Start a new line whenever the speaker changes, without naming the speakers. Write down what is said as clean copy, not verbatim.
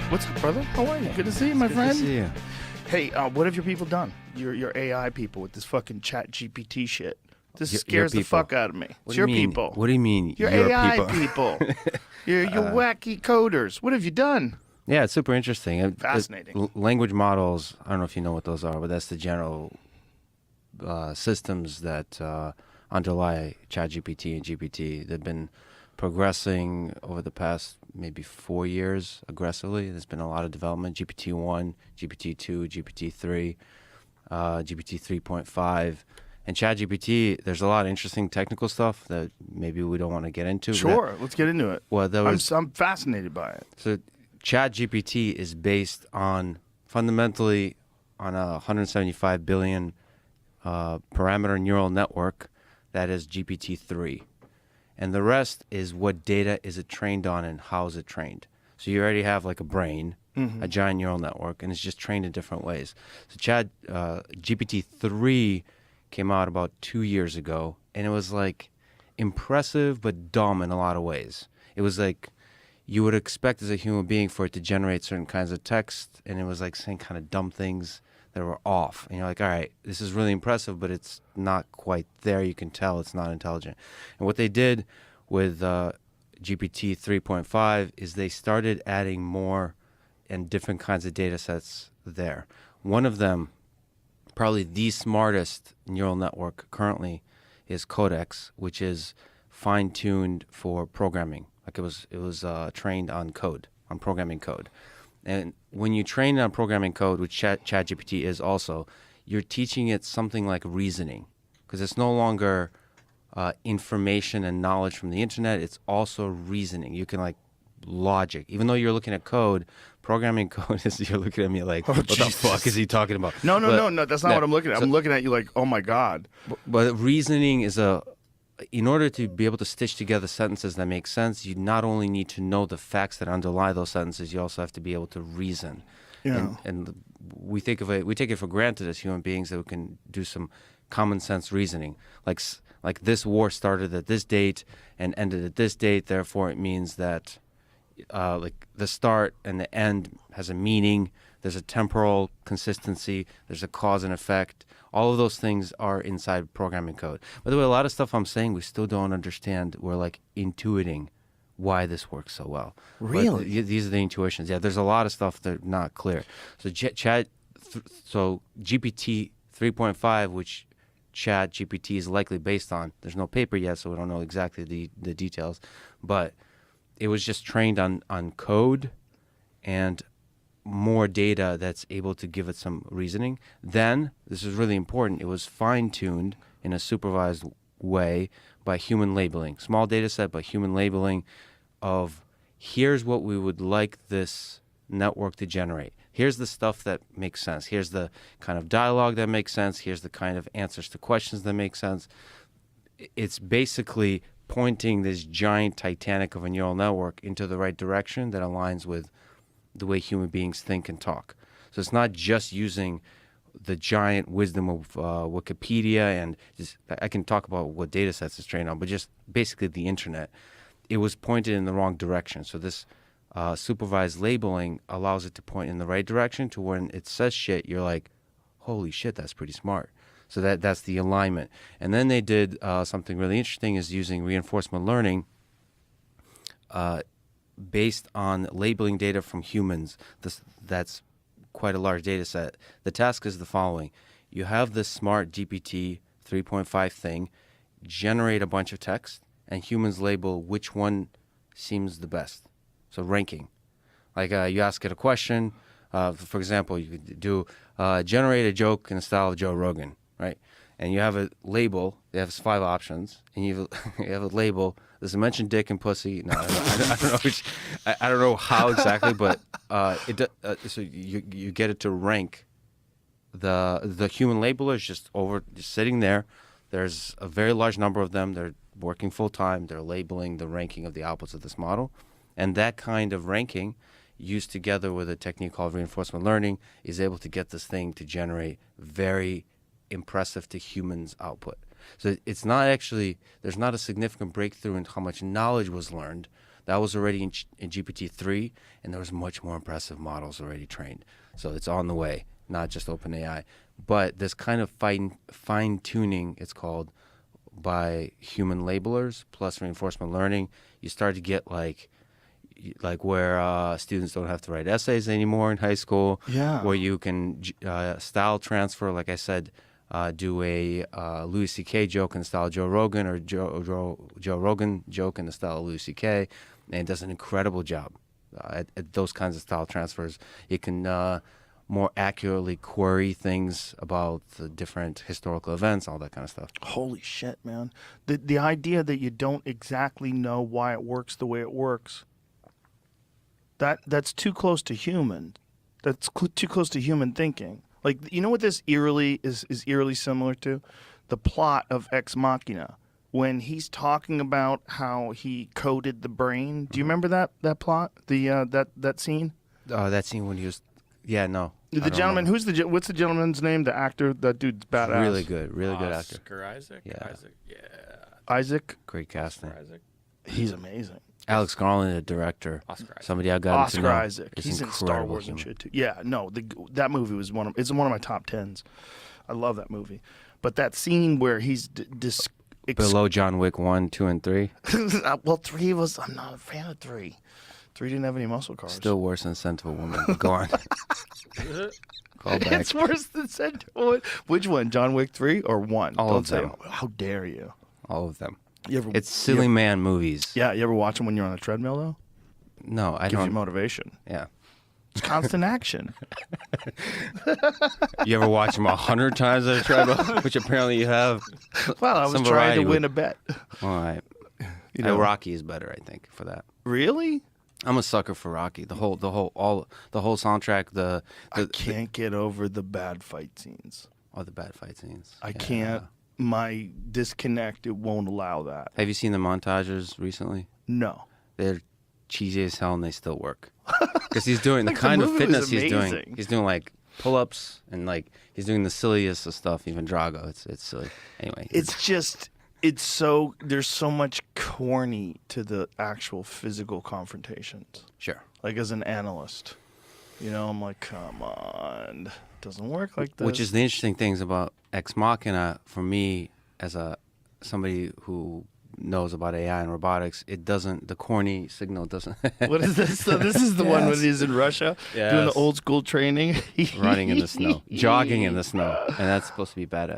What's up, brother? How are you? Good to see you, my friend.
Good to see you.
Hey, what have your people done? Your AI people with this fucking ChatGPT shit. This
Your
scares the
people.
fuck out of me.
What
It's
do
your
you mean?
people.
What do you mean?
Your
your
AI
people?
Your wacky coders. What have you done?
Yeah, it's super interesting.
Fascinating.
Language models. I don't know if you know what those are, but that's the general systems that underlie ChatGPT and GPT. They've been progressing over the past maybe 4 years aggressively. There's been a lot of development. GPT-1, GPT-2, GPT-3, GPT 3.5. And ChatGPT, there's a lot of interesting technical stuff that maybe we don't want to get into.
Sure, let's get into it.
Well,
I'm fascinated by it.
So ChatGPT is based on fundamentally on a 175 billion parameter neural network that is GPT-3. And the rest is what data is it trained on and how is it trained. So you already have like a brain, a giant neural network, and it's just trained in different ways. So GPT-3 came out about 2 years ago, and it was like impressive but dumb in a lot of ways. It was like you would expect as a human being for it to generate certain kinds of text, and it was like saying kind of dumb things that were off. And you're like, all right, this is really impressive, but it's not quite there. You can tell it's not intelligent. And what they did with GPT 3.5 is they started adding more and different kinds of data sets there. One of them, probably the smartest neural network currently, is Codex, which is fine-tuned for programming. Like it was trained on code, on programming code. And when you train it on programming code, which ChatGPT is also, you're teaching it something like reasoning, because it's no longer information and knowledge from the internet. It's also reasoning. You can like logic. Even though you're looking at code, programming code is you're looking at me like, what the fuck is he talking about?
No, that's not what I'm looking at. I'm looking at you like, oh my God.
But reasoning is in order to be able to stitch together sentences that make sense, you not only need to know the facts that underlie those sentences, you also have to be able to reason.
Yeah.
And we take it for granted as human beings that we can do some common sense reasoning. Like this war started at this date and ended at this date, therefore it means that like the start and the end has a meaning. There's a temporal consistency. There's a cause and effect. All of those things are inside programming code. By the way, a lot of stuff I'm saying we still don't understand. We're like intuiting why this works so well.
Really?
But these are the intuitions. Yeah, there's a lot of stuff that's not clear. So so GPT 3.5, which ChatGPT is likely based on. There's no paper yet, so we don't know exactly the details. But it was just trained on code and more data that's able to give it some reasoning. Then, this is really important, it was fine-tuned in a supervised way by human labeling. Small data set, but human labeling of here's what we would like this network to generate. Here's the stuff that makes sense. Here's the kind of dialogue that makes sense. Here's the kind of answers to questions that make sense. It's basically pointing this giant Titanic of a neural network into the right direction that aligns with the way human beings think and talk. So it's not just using the giant wisdom of Wikipedia and just, I can talk about what data sets it's trained on, but just basically the internet. It was pointed in the wrong direction. So this supervised labeling allows it to point in the right direction to when it says shit, you're like, holy shit, that's pretty smart. So that's the alignment. And then they did something really interesting is using reinforcement learning based on labeling data from humans. That's quite a large data set. The task is the following. You have this smart GPT 3.5 thing generate a bunch of text, and humans label which one seems the best. So ranking. Like you ask it a question. For example, you could do generate a joke in the style of Joe Rogan, right? And you have a label. It has 5 options, and you have a label. Does it mention dick and pussy? No, I don't know. I don't know how exactly, but so you get it to rank. The human labeler is just sitting there. There's a very large number of them. They're working full time. They're labeling the ranking of the outputs of this model, and that kind of ranking, used together with a technique called reinforcement learning, is able to get this thing to generate very impressive to humans output. So it's not actually, there's not a significant breakthrough in how much knowledge was learned. That was already in GPT-3, and there was much more impressive models already trained. So it's on the way, not just OpenAI. But this kind of fine-tuning, it's called, by human labelers plus reinforcement learning, you start to get like where students don't have to write essays anymore in high school.
Yeah.
Where you can style transfer, like I said, do a Louis C.K. joke in the style of Joe Rogan, or Joe Rogan joke in the style of Louis C.K., and it does an incredible job at those kinds of style transfers. It can more accurately query things about the different historical events, all that kind of stuff.
Holy shit, man. The idea that you don't exactly know why it works the way it works, that's too close to human. That's too close to human thinking. Like, you know what this eerily is eerily similar to? The plot of Ex Machina. When he's talking about how he coded the brain. Do you remember that plot? That scene?
That scene when he was... Yeah, no.
The gentleman, what's the gentleman's name? The actor? That dude's badass.
Really good actor.
Oscar Isaac?
Yeah.
Isaac, yeah.
Isaac?
Great casting.
Oscar Isaac.
He's amazing.
Alex Garland, the director.
Oscar Isaac.
Somebody I got to know.
Oscar Isaac.
Is
He's in Star
incredible
Wars and
human.
shit too. Yeah, no, that movie was it's one of my top 10s. I love that movie. But that scene where he's
Below John Wick 1, 2, and 3.
well, 3 was... I'm not a fan of 3. 3 didn't have any muscle cars.
Still worse than Scent of a Woman. Go on. Call back.
It's worse than Sentinel. Which one? John Wick 3 or 1?
All
Don't
of
say
them.
How dare you?
All of them.
You ever,
It's silly man movies.
Yeah, you ever watch them when you're on a treadmill, though?
No, I
Gives you
don't.
motivation.
Yeah.
It's constant action.
You ever watch them 100 times on a treadmill? Which apparently you have.
Well, I was
Some
trying
variety
to win a bet.
All right.
You know?
Rocky is better, I think, for that.
Really?
I'm a sucker for Rocky. The whole soundtrack.
I can't get over the bad fight scenes.
All the bad fight scenes.
I
Yeah.
can't. My disconnect, it won't allow that.
Have you seen the montages recently?
No.
They're cheesy as hell and they still work. Because he's doing
Like,
the
the
kind of
movie was
fitness he's doing.
amazing.
He's doing like pull-ups and like he's doing the silliest of stuff. Even Drago, it's silly. Anyway,
It's just, there's so much corny to the actual physical confrontations.
sure.
Like, as an analyst, I'm like, come on. Doesn't work like this.
Which is the interesting things about Ex Machina for me as somebody who knows about AI and robotics. It doesn't. The corny signal doesn't.
What is this? So this is the one when he's in Russia doing the
Yes.
old school training.
Running in the snow, jogging in the snow, and that's supposed to be badass.